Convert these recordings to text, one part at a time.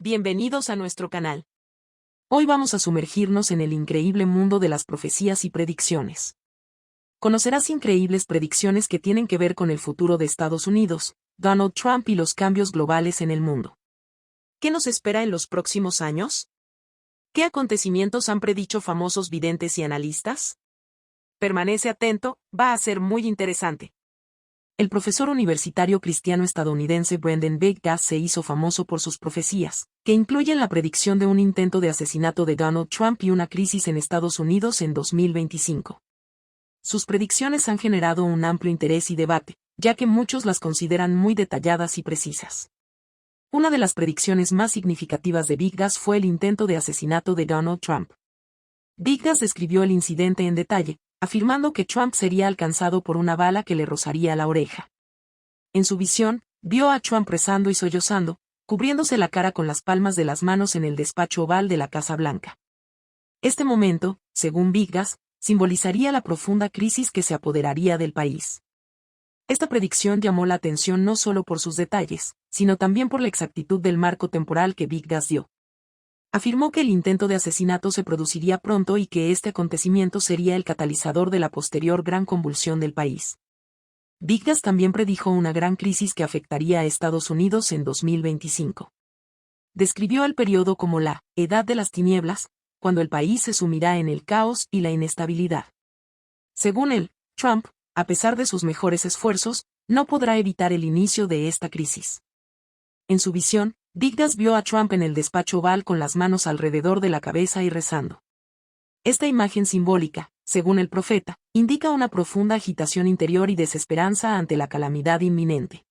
Bienvenidos a nuestro canal. Hoy vamos a sumergirnos en el increíble mundo de las profecías y predicciones. Conocerás increíbles predicciones que tienen que ver con el futuro de Estados Unidos, Donald Trump y los cambios globales en el mundo. ¿Qué nos espera en los próximos años? ¿Qué acontecimientos han predicho famosos videntes y analistas? Permanece atento, va a ser muy interesante. El profesor universitario cristiano estadounidense Brendan Biggast se hizo famoso por sus profecías, que incluyen la predicción de un intento de asesinato de Donald Trump y una crisis en Estados Unidos en 2025. Sus predicciones han generado un amplio interés y debate, ya que muchos las consideran muy detalladas y precisas. Una de las predicciones más significativas de Biggast fue el intento de asesinato de Donald Trump. Biggast describió el incidente en detalle, afirmando que Trump sería alcanzado por una bala que le rozaría la oreja. En su visión, vio a Trump rezando y sollozando, cubriéndose la cara con las palmas de las manos en el despacho oval de la Casa Blanca. Este momento, según Biggast, simbolizaría la profunda crisis que se apoderaría del país. Esta predicción llamó la atención no solo por sus detalles, sino también por la exactitud del marco temporal que Biggast dio. Afirmó que el intento de asesinato se produciría pronto y que este acontecimiento sería el catalizador de la posterior gran convulsión del país. Biggast también predijo una gran crisis que afectaría a Estados Unidos en 2025. Describió el periodo como la «edad de las tinieblas», cuando el país se sumirá en el caos y la inestabilidad. Según él, Trump, a pesar de sus mejores esfuerzos, no podrá evitar el inicio de esta crisis. En su visión, Biggast vio a Trump en el despacho oval con las manos alrededor de la cabeza y rezando. Esta imagen simbólica, según el profeta, indica una profunda agitación interior y desesperanza ante la calamidad inminente.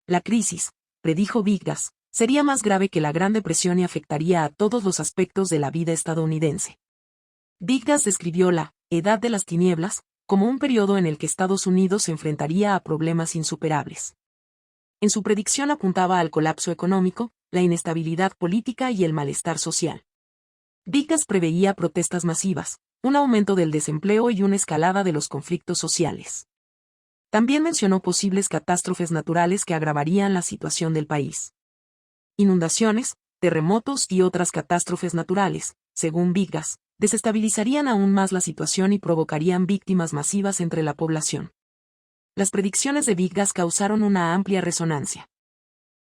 La crisis, predijo Biggast, sería más grave que la Gran Depresión y afectaría a todos los aspectos de la vida estadounidense. Biggast describió la «edad de las tinieblas» como un periodo en el que Estados Unidos se enfrentaría a problemas insuperables. En su predicción apuntaba al colapso económico, la inestabilidad política y el malestar social. Biggast preveía protestas masivas, un aumento del desempleo y una escalada de los conflictos sociales. También mencionó posibles catástrofes naturales que agravarían la situación del país. Inundaciones, terremotos y otras catástrofes naturales, según Biggast, desestabilizarían aún más la situación y provocarían víctimas masivas entre la población. Las predicciones de Biggast causaron una amplia resonancia.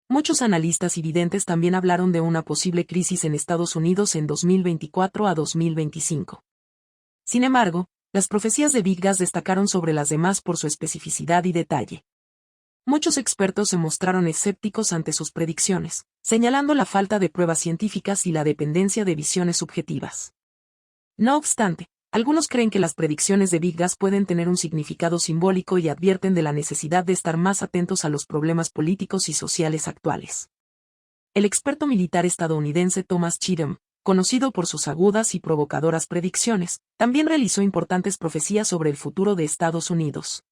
Muchos analistas y videntes también hablaron de una posible crisis en Estados Unidos en 2024 a 2025. Sin embargo, las profecías de Biggast destacaron sobre las demás por su especificidad y detalle. Muchos expertos se mostraron escépticos ante sus predicciones, señalando la falta de pruebas científicas y la dependencia de visiones subjetivas. No obstante, algunos creen que las predicciones de Biggast pueden tener un significado simbólico y advierten de la necesidad de estar más atentos a los problemas políticos y sociales actuales. El experto militar estadounidense Thomas Cheatham, conocido por sus agudas y provocadoras predicciones, también realizó importantes profecías sobre el futuro de Estados Unidos.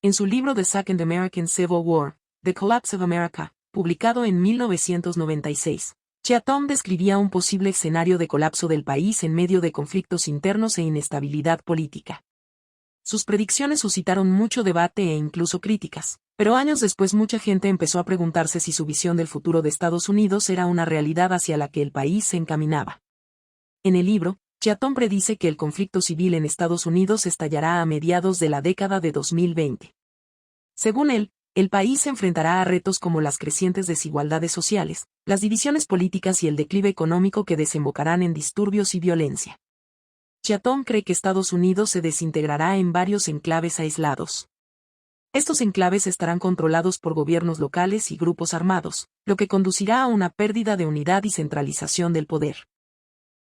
En su libro The Second American Civil War, The Collapse of America, publicado en 1996, Cheatham describía un posible escenario de colapso del país en medio de conflictos internos e inestabilidad política. Sus predicciones suscitaron mucho debate e incluso críticas, pero años después mucha gente empezó a preguntarse si su visión del futuro de Estados Unidos era una realidad hacia la que el país se encaminaba. En el libro, Cheatham predice que el conflicto civil en Estados Unidos estallará a mediados de la década de 2020. Según él, el país se enfrentará a retos como las crecientes desigualdades sociales, las divisiones políticas y el declive económico que desembocarán en disturbios y violencia. Cheatham cree que Estados Unidos se desintegrará en varios enclaves aislados. Estos enclaves estarán controlados por gobiernos locales y grupos armados, lo que conducirá a una pérdida de unidad y centralización del poder.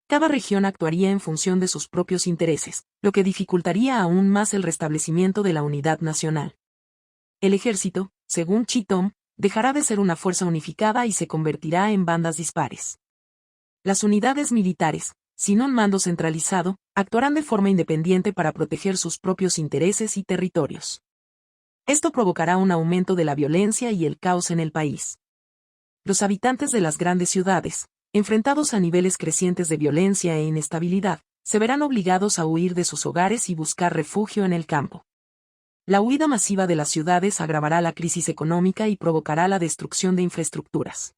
Cada región actuaría en función de sus propios intereses, lo que dificultaría aún más el restablecimiento de la unidad nacional. El ejército, según Cheatham, dejará de ser una fuerza unificada y se convertirá en bandas dispares. Las unidades militares, sin un mando centralizado, actuarán de forma independiente para proteger sus propios intereses y territorios. Esto provocará un aumento de la violencia y el caos en el país. Los habitantes de las grandes ciudades, enfrentados a niveles crecientes de violencia e inestabilidad, se verán obligados a huir de sus hogares y buscar refugio en el campo. La huida masiva de las ciudades agravará la crisis económica y provocará la destrucción de infraestructuras.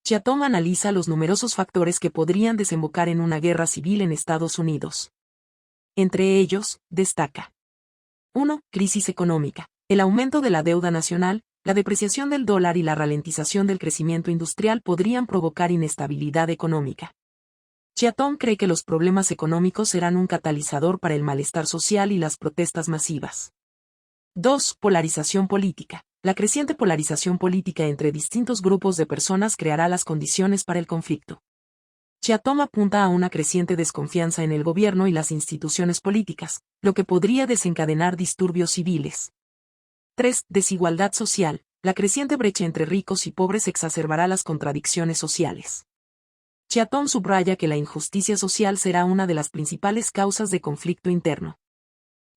Cheatham analiza los numerosos factores que podrían desembocar en una guerra civil en Estados Unidos. Entre ellos, destaca 1. Crisis económica. El aumento de la deuda nacional, la depreciación del dólar y la ralentización del crecimiento industrial podrían provocar inestabilidad económica. Cheatham cree que los problemas económicos serán un catalizador para el malestar social y las protestas masivas. 2. Polarización política. La creciente polarización política entre distintos grupos de personas creará las condiciones para el conflicto. Cheatham apunta a una creciente desconfianza en el gobierno y las instituciones políticas, lo que podría desencadenar disturbios civiles. 3. Desigualdad social. La creciente brecha entre ricos y pobres exacerbará las contradicciones sociales. Cheatham subraya que la injusticia social será una de las principales causas de conflicto interno.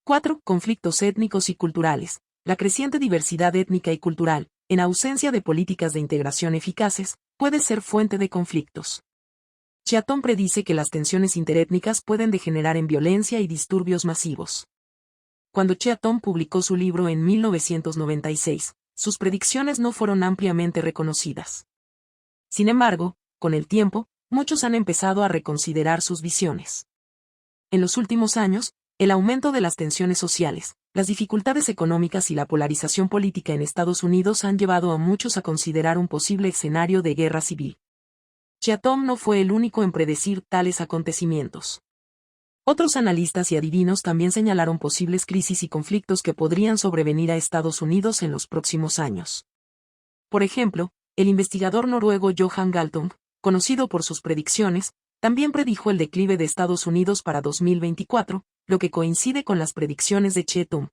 4. Conflictos étnicos y culturales. La creciente diversidad étnica y cultural, en ausencia de políticas de integración eficaces, puede ser fuente de conflictos. Cheatham predice que las tensiones interétnicas pueden degenerar en violencia y disturbios masivos. Cuando Cheatham publicó su libro en 1996, sus predicciones no fueron ampliamente reconocidas. Sin embargo, con el tiempo, muchos han empezado a reconsiderar sus visiones. En los últimos años, el aumento de las tensiones sociales, las dificultades económicas y la polarización política en Estados Unidos han llevado a muchos a considerar un posible escenario de guerra civil. Cheatham no fue el único en predecir tales acontecimientos. Otros analistas y adivinos también señalaron posibles crisis y conflictos que podrían sobrevenir a Estados Unidos en los próximos años. Por ejemplo, el investigador noruego Johan Galtung, conocido por sus predicciones, también predijo el declive de Estados Unidos para 2024, lo que coincide con las predicciones de Cheatham.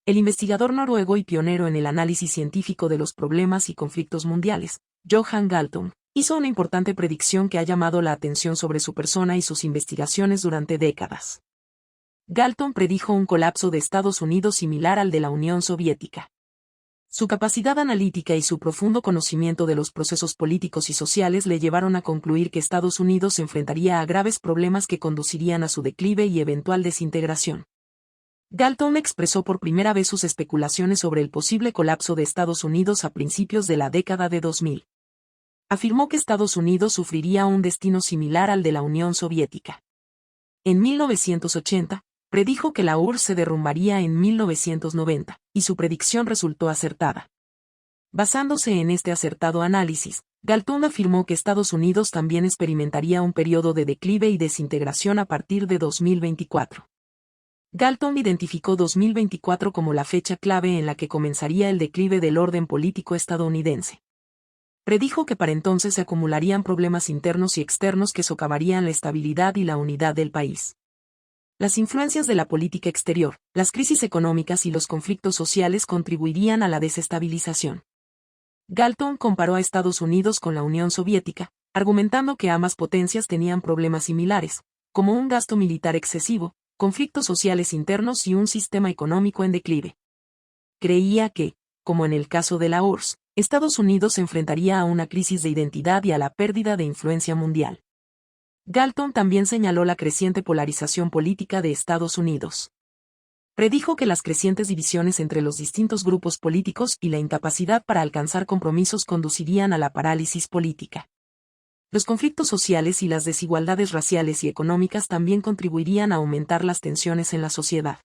El investigador noruego y pionero en el análisis científico de los problemas y conflictos mundiales, Johan Galtung, hizo una importante predicción que ha llamado la atención sobre su persona y sus investigaciones durante décadas. Galtung predijo un colapso de Estados Unidos similar al de la Unión Soviética. Su capacidad analítica y su profundo conocimiento de los procesos políticos y sociales le llevaron a concluir que Estados Unidos se enfrentaría a graves problemas que conducirían a su declive y eventual desintegración. Galtung expresó por primera vez sus especulaciones sobre el posible colapso de Estados Unidos a principios de la década de 2000. Afirmó que Estados Unidos sufriría un destino similar al de la Unión Soviética. En 1980, predijo que la URSS se derrumbaría en 1990, y su predicción resultó acertada. Basándose en este acertado análisis, Galtung afirmó que Estados Unidos también experimentaría un periodo de declive y desintegración a partir de 2024. Galtung identificó 2024 como la fecha clave en la que comenzaría el declive del orden político estadounidense. Predijo que para entonces se acumularían problemas internos y externos que socavarían la estabilidad y la unidad del país. Las influencias de la política exterior, las crisis económicas y los conflictos sociales contribuirían a la desestabilización. Galtung comparó a Estados Unidos con la Unión Soviética, argumentando que ambas potencias tenían problemas similares, como un gasto militar excesivo, conflictos sociales internos y un sistema económico en declive. Creía que, como en el caso de la URSS, Estados Unidos se enfrentaría a una crisis de identidad y a la pérdida de influencia mundial. Galtung también señaló la creciente polarización política de Estados Unidos. Predijo que las crecientes divisiones entre los distintos grupos políticos y la incapacidad para alcanzar compromisos conducirían a la parálisis política. Los conflictos sociales y las desigualdades raciales y económicas también contribuirían a aumentar las tensiones en la sociedad.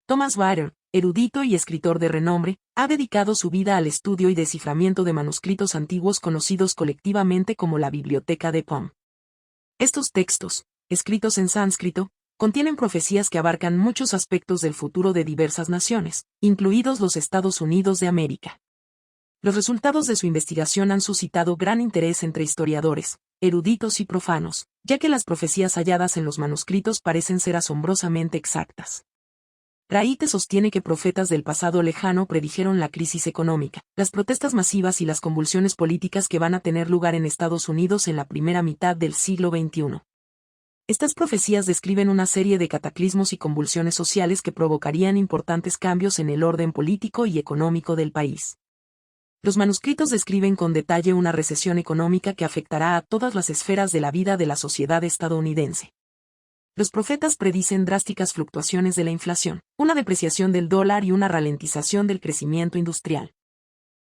Thomas Bader, erudito y escritor de renombre, ha dedicado su vida al estudio y desciframiento de manuscritos antiguos conocidos colectivamente como la Biblioteca de Pohm. Estos textos, escritos en sánscrito, contienen profecías que abarcan muchos aspectos del futuro de diversas naciones, incluidos los Estados Unidos de América. Los resultados de su investigación han suscitado gran interés entre historiadores, eruditos y profanos, ya que las profecías halladas en los manuscritos parecen ser asombrosamente exactas. Wright sostiene que profetas del pasado lejano predijeron la crisis económica, las protestas masivas y las convulsiones políticas que van a tener lugar en Estados Unidos en la primera mitad del siglo XXI. Estas profecías describen una serie de cataclismos y convulsiones sociales que provocarían importantes cambios en el orden político y económico del país. Los manuscritos describen con detalle una recesión económica que afectará a todas las esferas de la vida de la sociedad estadounidense. Los profetas predicen drásticas fluctuaciones de la inflación, una depreciación del dólar y una ralentización del crecimiento industrial.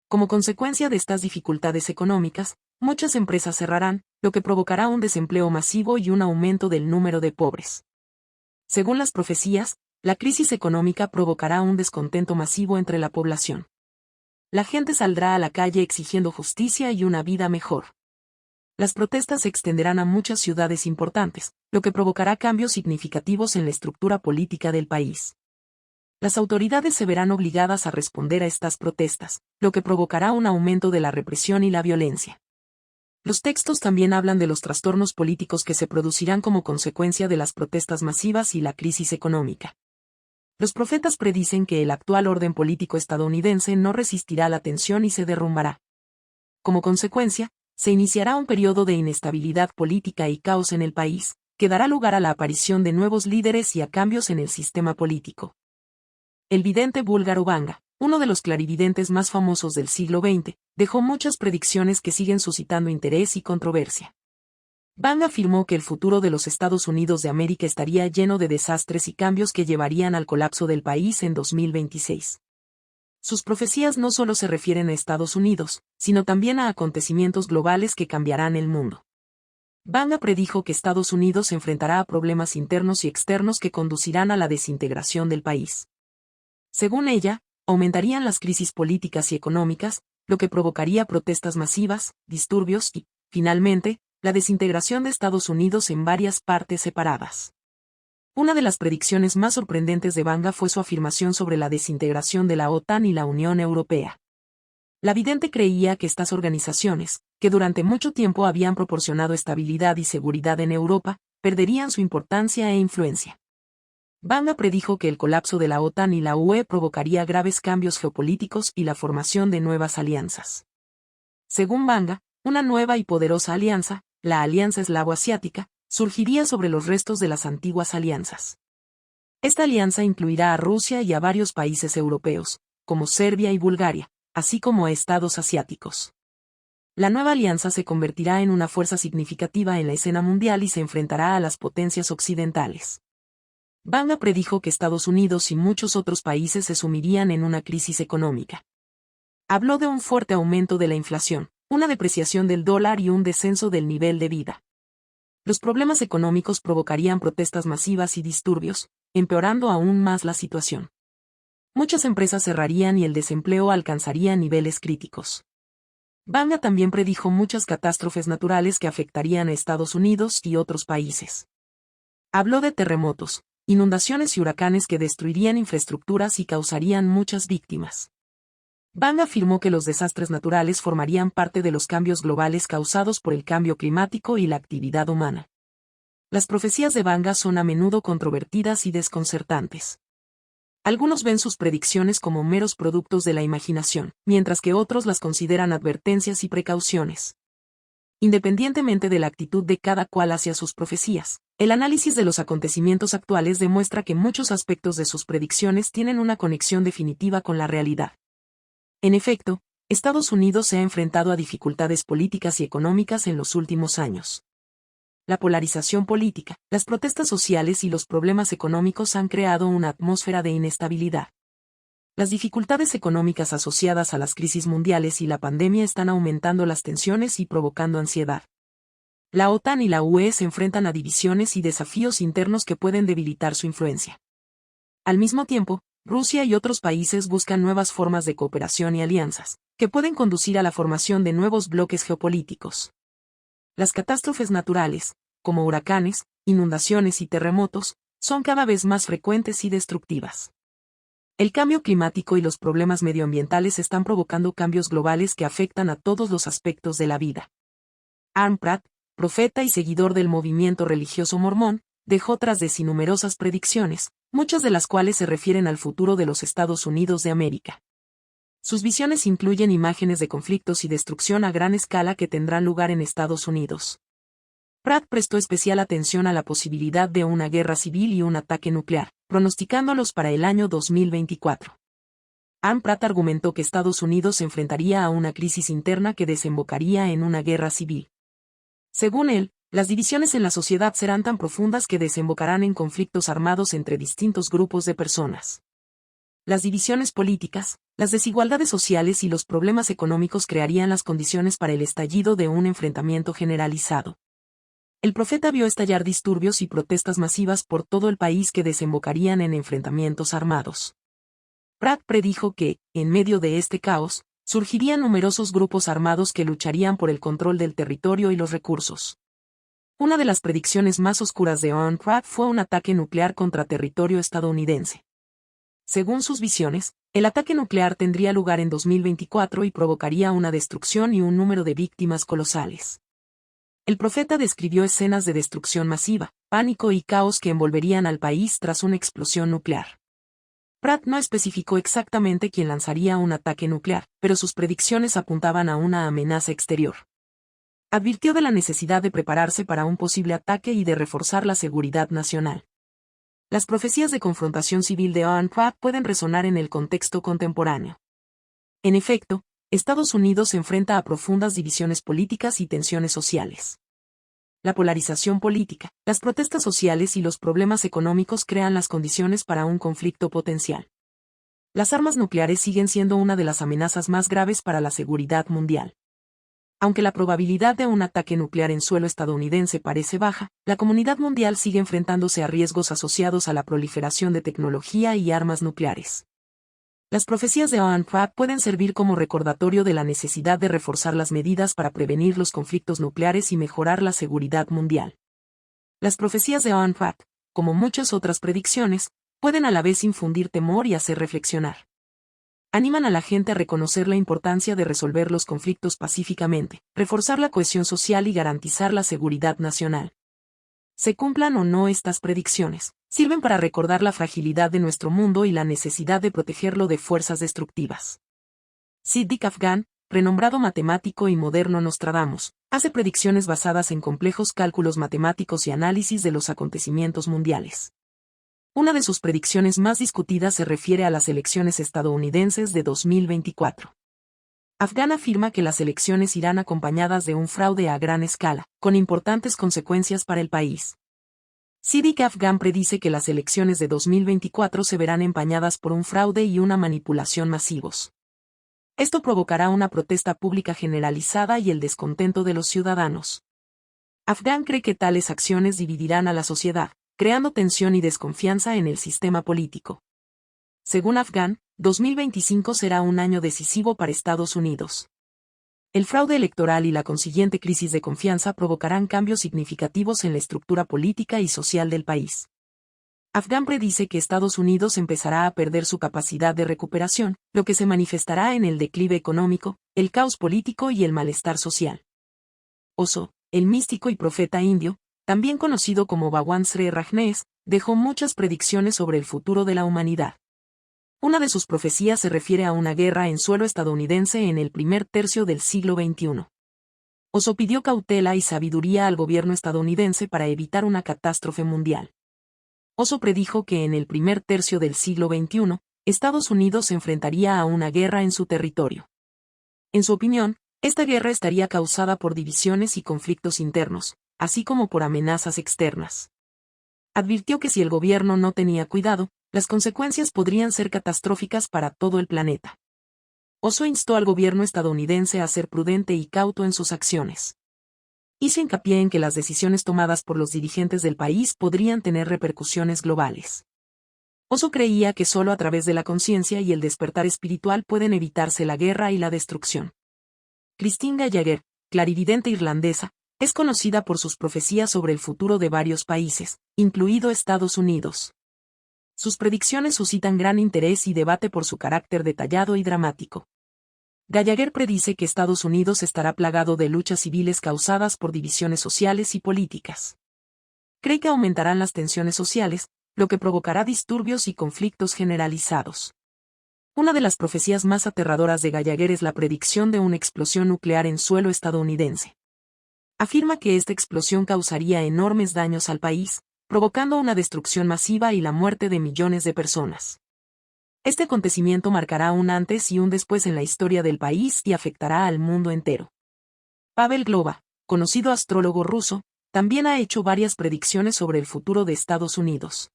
Como consecuencia de estas dificultades económicas, muchas empresas cerrarán, lo que provocará un desempleo masivo y un aumento del número de pobres. Según las profecías, la crisis económica provocará un descontento masivo entre la población. La gente saldrá a la calle exigiendo justicia y una vida mejor. Las protestas se extenderán a muchas ciudades importantes, lo que provocará cambios significativos en la estructura política del país. Las autoridades se verán obligadas a responder a estas protestas, lo que provocará un aumento de la represión y la violencia. Los textos también hablan de los trastornos políticos que se producirán como consecuencia de las protestas masivas y la crisis económica. Los profetas predicen que el actual orden político estadounidense no resistirá la tensión y se derrumbará. Como consecuencia, se iniciará un periodo de inestabilidad política y caos en el país, que dará lugar a la aparición de nuevos líderes y a cambios en el sistema político. El vidente búlgaro Vanga, uno de los clarividentes más famosos del siglo XX, dejó muchas predicciones que siguen suscitando interés y controversia. Vanga afirmó que el futuro de los Estados Unidos de América estaría lleno de desastres y cambios que llevarían al colapso del país en 2026. Sus profecías no solo se refieren a Estados Unidos, sino también a acontecimientos globales que cambiarán el mundo. Vanga predijo que Estados Unidos se enfrentará a problemas internos y externos que conducirán a la desintegración del país. Según ella, aumentarían las crisis políticas y económicas, lo que provocaría protestas masivas, disturbios y, finalmente, la desintegración de Estados Unidos en varias partes separadas. Una de las predicciones más sorprendentes de Vanga fue su afirmación sobre la desintegración de la OTAN y la Unión Europea. La vidente creía que estas organizaciones, que durante mucho tiempo habían proporcionado estabilidad y seguridad en Europa, perderían su importancia e influencia. Vanga predijo que el colapso de la OTAN y la UE provocaría graves cambios geopolíticos y la formación de nuevas alianzas. Según Vanga, una nueva y poderosa alianza, la Alianza Eslavo-Asiática, surgiría sobre los restos de las antiguas alianzas. Esta alianza incluirá a Rusia y a varios países europeos, como Serbia y Bulgaria, así como a estados asiáticos. La nueva alianza se convertirá en una fuerza significativa en la escena mundial y se enfrentará a las potencias occidentales. Vanga predijo que Estados Unidos y muchos otros países se sumirían en una crisis económica. Habló de un fuerte aumento de la inflación, una depreciación del dólar y un descenso del nivel de vida. Los problemas económicos provocarían protestas masivas y disturbios, empeorando aún más la situación. Muchas empresas cerrarían y el desempleo alcanzaría niveles críticos. Vanga también predijo muchas catástrofes naturales que afectarían a Estados Unidos y otros países. Habló de terremotos, inundaciones y huracanes que destruirían infraestructuras y causarían muchas víctimas. Vanga afirmó que los desastres naturales formarían parte de los cambios globales causados por el cambio climático y la actividad humana. Las profecías de Vanga son a menudo controvertidas y desconcertantes. Algunos ven sus predicciones como meros productos de la imaginación, mientras que otros las consideran advertencias y precauciones. Independientemente de la actitud de cada cual hacia sus profecías, el análisis de los acontecimientos actuales demuestra que muchos aspectos de sus predicciones tienen una conexión definitiva con la realidad. En efecto, Estados Unidos se ha enfrentado a dificultades políticas y económicas en los últimos años. La polarización política, las protestas sociales y los problemas económicos han creado una atmósfera de inestabilidad. Las dificultades económicas asociadas a las crisis mundiales y la pandemia están aumentando las tensiones y provocando ansiedad. La OTAN y la UE se enfrentan a divisiones y desafíos internos que pueden debilitar su influencia. Al mismo tiempo, Rusia y otros países buscan nuevas formas de cooperación y alianzas, que pueden conducir a la formación de nuevos bloques geopolíticos. Las catástrofes naturales, como huracanes, inundaciones y terremotos, son cada vez más frecuentes y destructivas. El cambio climático y los problemas medioambientales están provocando cambios globales que afectan a todos los aspectos de la vida. Aaron Pratt, profeta y seguidor del movimiento religioso mormón, dejó tras de sí numerosas predicciones, muchas de las cuales se refieren al futuro de los Estados Unidos de América. Sus visiones incluyen imágenes de conflictos y destrucción a gran escala que tendrán lugar en Estados Unidos. Pratt prestó especial atención a la posibilidad de una guerra civil y un ataque nuclear, pronosticándolos para el año 2024. Aaron Pratt argumentó que Estados Unidos se enfrentaría a una crisis interna que desembocaría en una guerra civil. Según él, las divisiones en la sociedad serán tan profundas que desembocarán en conflictos armados entre distintos grupos de personas. Las divisiones políticas, Las desigualdades sociales y los problemas económicos crearían las condiciones para el estallido de un enfrentamiento generalizado. El profeta vio estallar disturbios y protestas masivas por todo el país que desembocarían en enfrentamientos armados. Pratt predijo que, en medio de este caos, surgirían numerosos grupos armados que lucharían por el control del territorio y los recursos. Una de las predicciones más oscuras de Owen Pratt fue un ataque nuclear contra territorio estadounidense. Según sus visiones, el ataque nuclear tendría lugar en 2024 y provocaría una destrucción y un número de víctimas colosales. El profeta describió escenas de destrucción masiva, pánico y caos que envolverían al país tras una explosión nuclear. Pratt no especificó exactamente quién lanzaría un ataque nuclear, pero sus predicciones apuntaban a una amenaza exterior. Advirtió de la necesidad de prepararse para un posible ataque y de reforzar la seguridad nacional. Las profecías de confrontación civil de Owen Pratt pueden resonar en el contexto contemporáneo. En efecto, Estados Unidos se enfrenta a profundas divisiones políticas y tensiones sociales. La polarización política, las protestas sociales y los problemas económicos crean las condiciones para un conflicto potencial. Las armas nucleares siguen siendo una de las amenazas más graves para la seguridad mundial. Aunque la probabilidad de un ataque nuclear en suelo estadounidense parece baja, la comunidad mundial sigue enfrentándose a riesgos asociados a la proliferación de tecnología y armas nucleares. Las profecías de Owen Pratt pueden servir como recordatorio de la necesidad de reforzar las medidas para prevenir los conflictos nucleares y mejorar la seguridad mundial. Las profecías de Owen Pratt, como muchas otras predicciones, pueden a la vez infundir temor y hacer reflexionar. Animan a la gente a reconocer la importancia de resolver los conflictos pacíficamente, reforzar la cohesión social y garantizar la seguridad nacional. Se cumplan o no estas predicciones, sirven para recordar la fragilidad de nuestro mundo y la necesidad de protegerlo de fuerzas destructivas. Siddiq Afgan, renombrado matemático y moderno Nostradamus, hace predicciones basadas en complejos cálculos matemáticos y análisis de los acontecimientos mundiales. Una de sus predicciones más discutidas se refiere a las elecciones estadounidenses de 2024. Afgan afirma que las elecciones irán acompañadas de un fraude a gran escala, con importantes consecuencias para el país. Siddiq Afgan predice que las elecciones de 2024 se verán empañadas por un fraude y una manipulación masivos. Esto provocará una protesta pública generalizada y el descontento de los ciudadanos. Afgan cree que tales acciones dividirán a la sociedad, creando tensión y desconfianza en el sistema político. Según Afgan, 2025 será un año decisivo para Estados Unidos. El fraude electoral y la consiguiente crisis de confianza provocarán cambios significativos en la estructura política y social del país. Afgan predice que Estados Unidos empezará a perder su capacidad de recuperación, lo que se manifestará en el declive económico, el caos político y el malestar social. Oso, el místico y profeta indio, también conocido como Bhagwan Sri Rajneesh, dejó muchas predicciones sobre el futuro de la humanidad. Una de sus profecías se refiere a una guerra en suelo estadounidense en el primer tercio del siglo XXI. Oso pidió cautela y sabiduría al gobierno estadounidense para evitar una catástrofe mundial. Oso predijo que en el primer tercio del siglo XXI, Estados Unidos se enfrentaría a una guerra en su territorio. En su opinión, esta guerra estaría causada por divisiones y conflictos internos, así como por amenazas externas. Advirtió que si el gobierno no tenía cuidado, las consecuencias podrían ser catastróficas para todo el planeta. Oso instó al gobierno estadounidense a ser prudente y cauto en sus acciones. Hizo hincapié en que las decisiones tomadas por los dirigentes del país podrían tener repercusiones globales. Oso creía que solo a través de la conciencia y el despertar espiritual pueden evitarse la guerra y la destrucción. Christine Gallagher, clarividente irlandesa, es conocida por sus profecías sobre el futuro de varios países, incluido Estados Unidos. Sus predicciones suscitan gran interés y debate por su carácter detallado y dramático. Gallagher predice que Estados Unidos estará plagado de luchas civiles causadas por divisiones sociales y políticas. Cree que aumentarán las tensiones sociales, lo que provocará disturbios y conflictos generalizados. Una de las profecías más aterradoras de Gallagher es la predicción de una explosión nuclear en suelo estadounidense. Afirma que esta explosión causaría enormes daños al país, provocando una destrucción masiva y la muerte de millones de personas. Este acontecimiento marcará un antes y un después en la historia del país y afectará al mundo entero. Pavel Glova, conocido astrólogo ruso, también ha hecho varias predicciones sobre el futuro de Estados Unidos.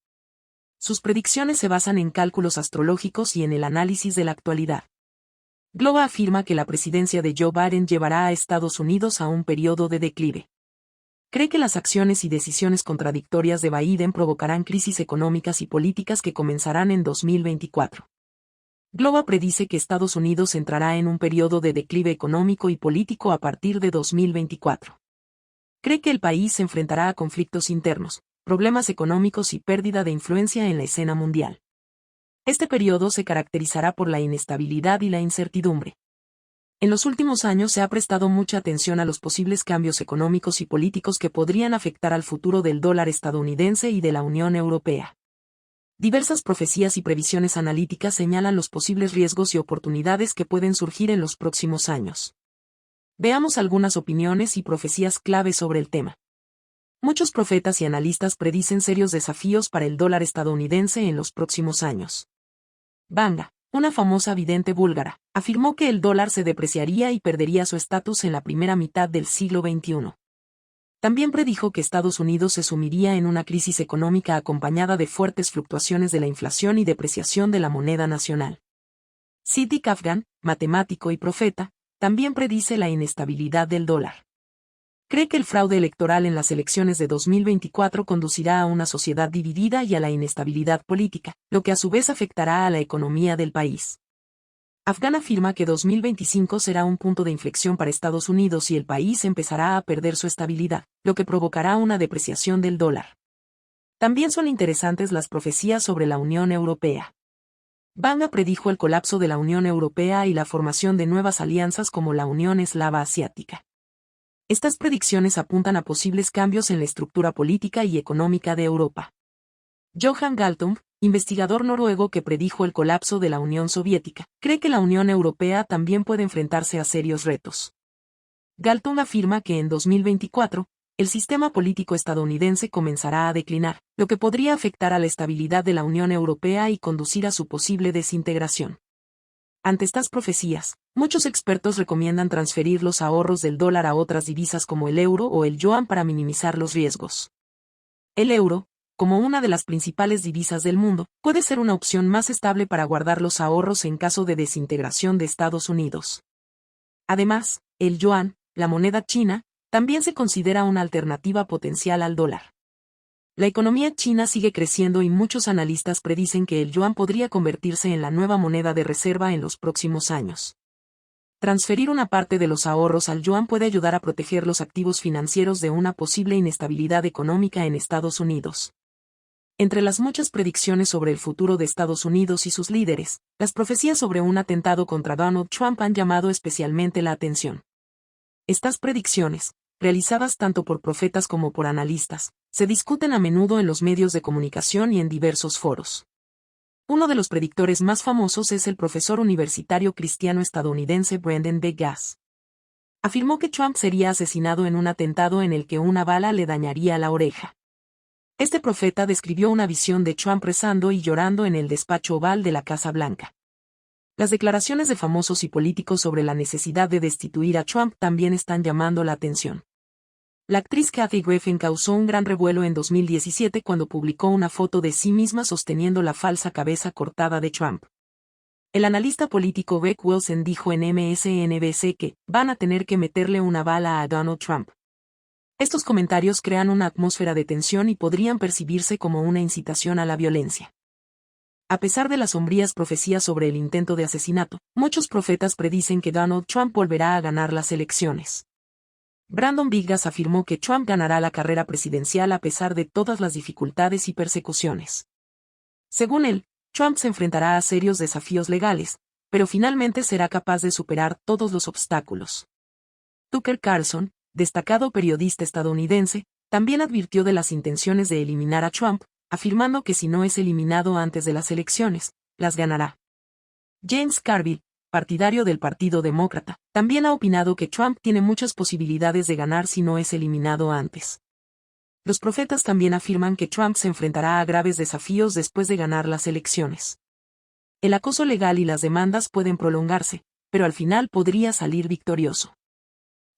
Sus predicciones se basan en cálculos astrológicos y en el análisis de la actualidad. Globo afirma que la presidencia de Joe Biden llevará a Estados Unidos a un periodo de declive. Cree que las acciones y decisiones contradictorias de Biden provocarán crisis económicas y políticas que comenzarán en 2024. Globo predice que Estados Unidos entrará en un periodo de declive económico y político a partir de 2024. Cree que el país se enfrentará a conflictos internos, problemas económicos y pérdida de influencia en la escena mundial. Este periodo se caracterizará por la inestabilidad y la incertidumbre. En los últimos años se ha prestado mucha atención a los posibles cambios económicos y políticos que podrían afectar al futuro del dólar estadounidense y de la Unión Europea. Diversas profecías y previsiones analíticas señalan los posibles riesgos y oportunidades que pueden surgir en los próximos años. Veamos algunas opiniones y profecías clave sobre el tema. Muchos profetas y analistas predicen serios desafíos para el dólar estadounidense en los próximos años. Vanga, una famosa vidente búlgara, afirmó que el dólar se depreciaría y perdería su estatus en la primera mitad del siglo XXI. También predijo que Estados Unidos se sumiría en una crisis económica acompañada de fuertes fluctuaciones de la inflación y depreciación de la moneda nacional. Siddiq Afgan, matemático y profeta, también predice la inestabilidad del dólar. Cree que el fraude electoral en las elecciones de 2024 conducirá a una sociedad dividida y a la inestabilidad política, lo que a su vez afectará a la economía del país. Afgan afirma que 2025 será un punto de inflexión para Estados Unidos y el país empezará a perder su estabilidad, lo que provocará una depreciación del dólar. También son interesantes las profecías sobre la Unión Europea. Vanga predijo el colapso de la Unión Europea y la formación de nuevas alianzas como la Unión Eslava Asiática. Estas predicciones apuntan a posibles cambios en la estructura política y económica de Europa. Johan Galtung, investigador noruego que predijo el colapso de la Unión Soviética, cree que la Unión Europea también puede enfrentarse a serios retos. Galtung afirma que en 2024, el sistema político estadounidense comenzará a declinar, lo que podría afectar a la estabilidad de la Unión Europea y conducir a su posible desintegración. Ante estas profecías, muchos expertos recomiendan transferir los ahorros del dólar a otras divisas como el euro o el yuan para minimizar los riesgos. El euro, como una de las principales divisas del mundo, puede ser una opción más estable para guardar los ahorros en caso de desintegración de Estados Unidos. Además, el yuan, la moneda china, también se considera una alternativa potencial al dólar. La economía china sigue creciendo y muchos analistas predicen que el yuan podría convertirse en la nueva moneda de reserva en los próximos años. Transferir una parte de los ahorros al yuan puede ayudar a proteger los activos financieros de una posible inestabilidad económica en Estados Unidos. Entre las muchas predicciones sobre el futuro de Estados Unidos y sus líderes, las profecías sobre un atentado contra Donald Trump han llamado especialmente la atención. Estas predicciones, realizadas tanto por profetas como por analistas, se discuten a menudo en los medios de comunicación y en diversos foros. Uno de los predictores más famosos es el profesor universitario cristiano estadounidense Brendan B. Gass. Afirmó que Trump sería asesinado en un atentado en el que una bala le dañaría la oreja. Este profeta describió una visión de Trump rezando y llorando en el despacho oval de la Casa Blanca. Las declaraciones de famosos y políticos sobre la necesidad de destituir a Trump también están llamando la atención. La actriz Kathy Griffin causó un gran revuelo en 2017 cuando publicó una foto de sí misma sosteniendo la falsa cabeza cortada de Trump. El analista político Beck Wilson dijo en MSNBC que van a tener que meterle una bala a Donald Trump. Estos comentarios crean una atmósfera de tensión y podrían percibirse como una incitación a la violencia. A pesar de las sombrías profecías sobre el intento de asesinato, muchos profetas predicen que Donald Trump volverá a ganar las elecciones. Brandon Biggs afirmó que Trump ganará la carrera presidencial a pesar de todas las dificultades y persecuciones. Según él, Trump se enfrentará a serios desafíos legales, pero finalmente será capaz de superar todos los obstáculos. Tucker Carlson, destacado periodista estadounidense, también advirtió de las intenciones de eliminar a Trump, afirmando que si no es eliminado antes de las elecciones, las ganará. James Carville, partidario del Partido Demócrata, también ha opinado que Trump tiene muchas posibilidades de ganar si no es eliminado antes. Los profetas también afirman que Trump se enfrentará a graves desafíos después de ganar las elecciones. El acoso legal y las demandas pueden prolongarse, pero al final podría salir victorioso.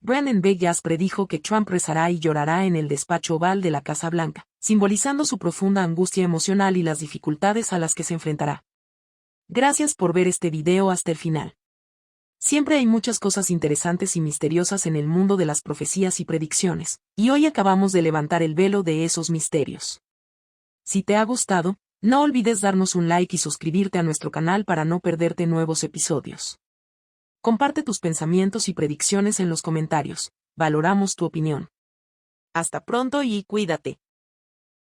Brendan B. Gass predijo que Trump rezará y llorará en el despacho oval de la Casa Blanca, simbolizando su profunda angustia emocional y las dificultades a las que se enfrentará. Gracias por ver este video hasta el final. Siempre hay muchas cosas interesantes y misteriosas en el mundo de las profecías y predicciones, y hoy acabamos de levantar el velo de esos misterios. Si te ha gustado, no olvides darnos un like y suscribirte a nuestro canal para no perderte nuevos episodios. Comparte tus pensamientos y predicciones en los comentarios, valoramos tu opinión. Hasta pronto y cuídate.